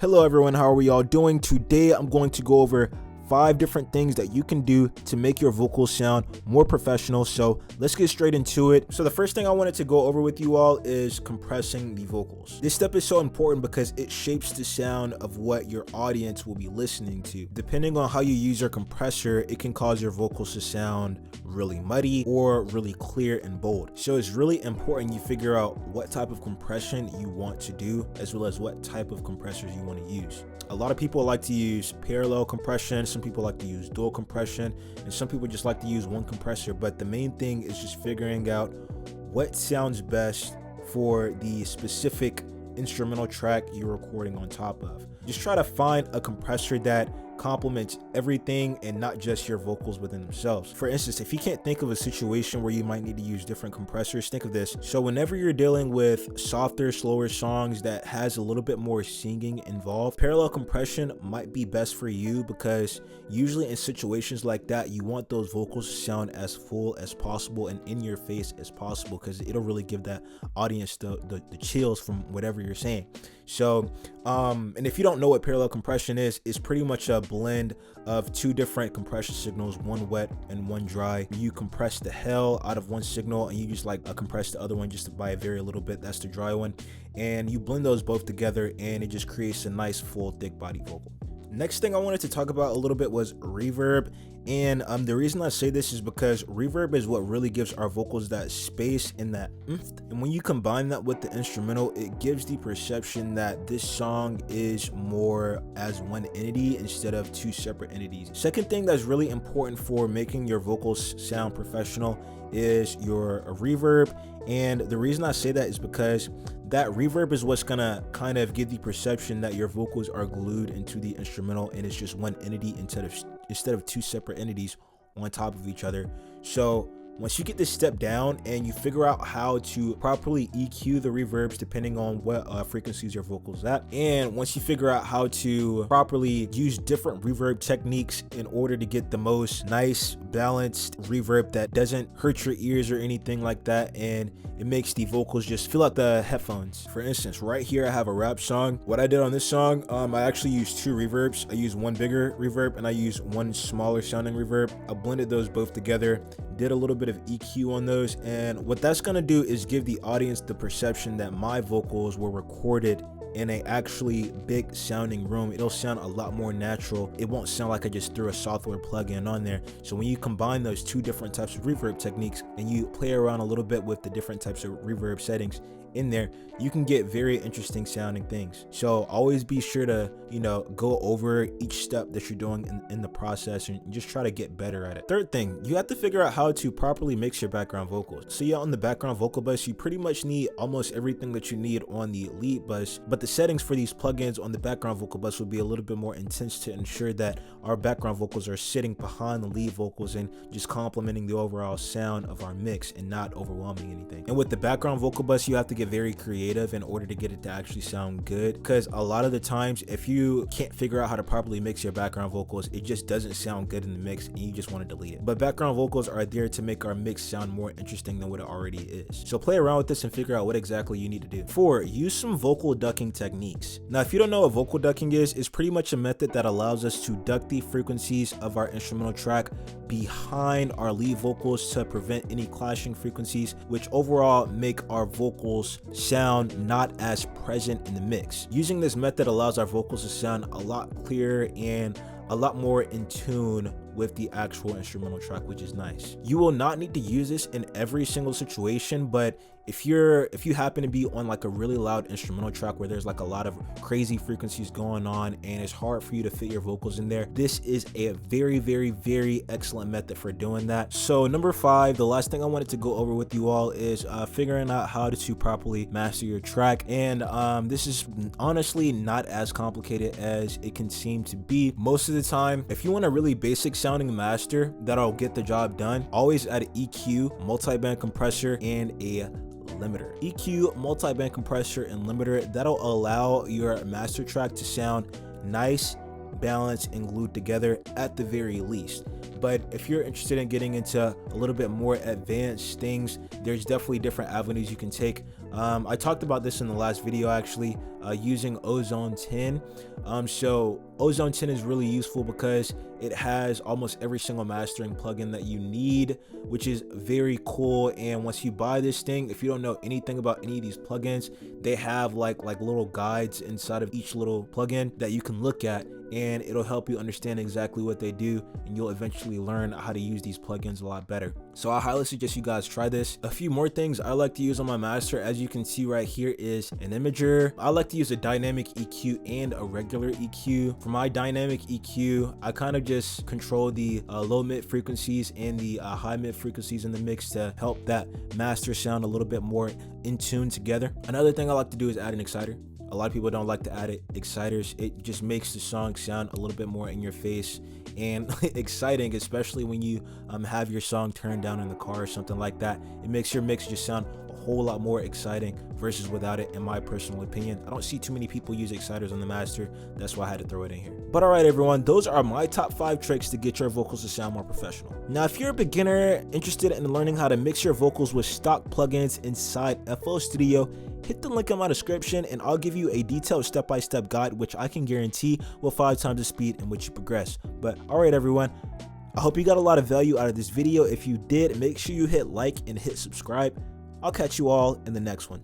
Hello everyone, how are we all doing? Today I'm going to go over 5 different things that you can do to make your vocals sound more professional. So let's get straight into it. So the first thing I wanted to go over with you all is compressing the vocals. This step is so important because it shapes the sound of what your audience will be listening to. Depending on how you use your compressor, it can cause your vocals to sound really muddy or really clear and bold. So it's really important you figure out what type of compression you want to do, as well as what type of compressors you want to use. A lot of people like to use parallel compression, some people like to use dual compression, and some people just like to use one compressor. But the main thing is just figuring out what sounds best for the specific instrumental track you're recording on top of. Just try to find a compressor that complements everything and not just your vocals within themselves. For instance, if you can't think of a situation where you might need to use different compressors, think of this. So whenever you're dealing with softer, slower songs that has a little bit more singing involved, parallel compression might be best for you, because usually in situations like that, you want those vocals to sound as full as possible and in your face as possible, because it'll really give that audience the chills from whatever you're saying. So and if you don't know what parallel compression is, it's pretty much a blend of 2 different compression signals, one wet and one dry. You compress the hell out of one signal and you just compress the other one just by a very little bit. That's the dry one, and you blend those both together and it just creates a nice full thick body vocal. Next thing I wanted to talk about a little bit was reverb. And the reason I say this is because reverb is what really gives our vocals that space and that and when you combine that with the instrumental, it gives the perception that this song is more as one entity instead of 2 separate entities. Second thing that's really important for making your vocals sound professional is your reverb. And the reason I say that is because that reverb is what's gonna kind of give the perception that your vocals are glued into the instrumental and it's just one entity instead of 2 separate entities on top of each other. So once you get this step down and you figure out how to properly EQ the reverbs depending on what frequencies your vocals at, and once you figure out how to properly use different reverb techniques in order to get the most nice balanced reverb that doesn't hurt your ears or anything like that, and it makes the vocals just fill out the headphones. For instance, right here I have a rap song. What I did on this song, I actually used 2 reverbs. I used one bigger reverb and I used one smaller sounding reverb. I blended those both together, did a little bit of EQ on those, and what that's gonna do is give the audience the perception that my vocals were recorded in a actually big sounding room. It'll sound a lot more natural. It won't sound like I just threw a software plugin on there. So when you combine those 2 different types of reverb techniques and you play around a little bit with the different types of reverb settings in there, you can get very interesting sounding things. So always be sure to go over each step that you're doing in the process and just try to get better at it. Third thing, you have to figure out how to properly mix your background vocals. So yeah, on the background vocal bus, you pretty much need almost everything that you need on the lead bus, but the settings for these plugins on the background vocal bus will be a little bit more intense to ensure that our background vocals are sitting behind the lead vocals and just complementing the overall sound of our mix and not overwhelming anything. And with the background vocal bus, you have to get very creative in order to get it to actually sound good, because a lot of the times if you can't figure out how to properly mix your background vocals, it just doesn't sound good in the mix and you just want to delete it. But background vocals are there to make our mix sound more interesting than what it already is. So play around with this and figure out what exactly you need to do. 4, use some vocal ducking techniques. Now if you don't know what vocal ducking is, it's pretty much a method that allows us to duck the frequencies of our instrumental track behind our lead vocals to prevent any clashing frequencies, which overall make our vocals sound not as present in the mix. Using this method allows our vocals to sound a lot clearer and a lot more in tune with the actual instrumental track, which is nice. You will not need to use this in every single situation, but if you happen to be on like a really loud instrumental track where there's like a lot of crazy frequencies going on and it's hard for you to fit your vocals in there, this is a very, very, very excellent method for doing that. So number 5, the last thing I wanted to go over with you all is figuring out how to properly master your track. And this is honestly not as complicated as it can seem to be. Most of the time, if you want a really basic sounding master that'll get the job done, always add an EQ, multi-band compressor, and a limiter. EQ, multi-band compressor, and limiter, that'll allow your master track to sound nice, balanced, and glued together at the very least. But if you're interested in getting into a little bit more advanced things, there's definitely different avenues you can take. I talked about this in the last video actually, using Ozone 10. So Ozone 10 is really useful because it has almost every single mastering plugin that you need, which is very cool. And once you buy this thing, if you don't know anything about any of these plugins, they have like little guides inside of each little plugin that you can look at, and it'll help you understand exactly what they do, and you'll eventually learn how to use these plugins a lot better. So I highly suggest you guys try this. A few more things I like to use on my master, as you can see right here, is an imager. I like to use a dynamic EQ and a regular EQ. For my dynamic EQ, I kind of just control the low mid frequencies and the high mid frequencies in the mix to help that master sound a little bit more in tune together. Another thing I like to do is add an exciter. A lot of people don't like to add exciters. It just makes the song sound a little bit more in your face and exciting, especially when you have your song turned down in the car or something like that. It makes your mix just sound a whole lot more exciting versus without it, in my personal opinion. I don't see too many people use exciters on the master. That's why I had to throw it in here. But all right, everyone, those are my top 5 tricks to get your vocals to sound more professional. Now, if you're a beginner interested in learning how to mix your vocals with stock plugins inside FL Studio, hit the link in my description and I'll give you a detailed step-by-step guide, which I can guarantee will 5 times the speed in which you progress. But all right, everyone, I hope you got a lot of value out of this video. If you did, make sure you hit like and hit subscribe. I'll catch you all in the next one.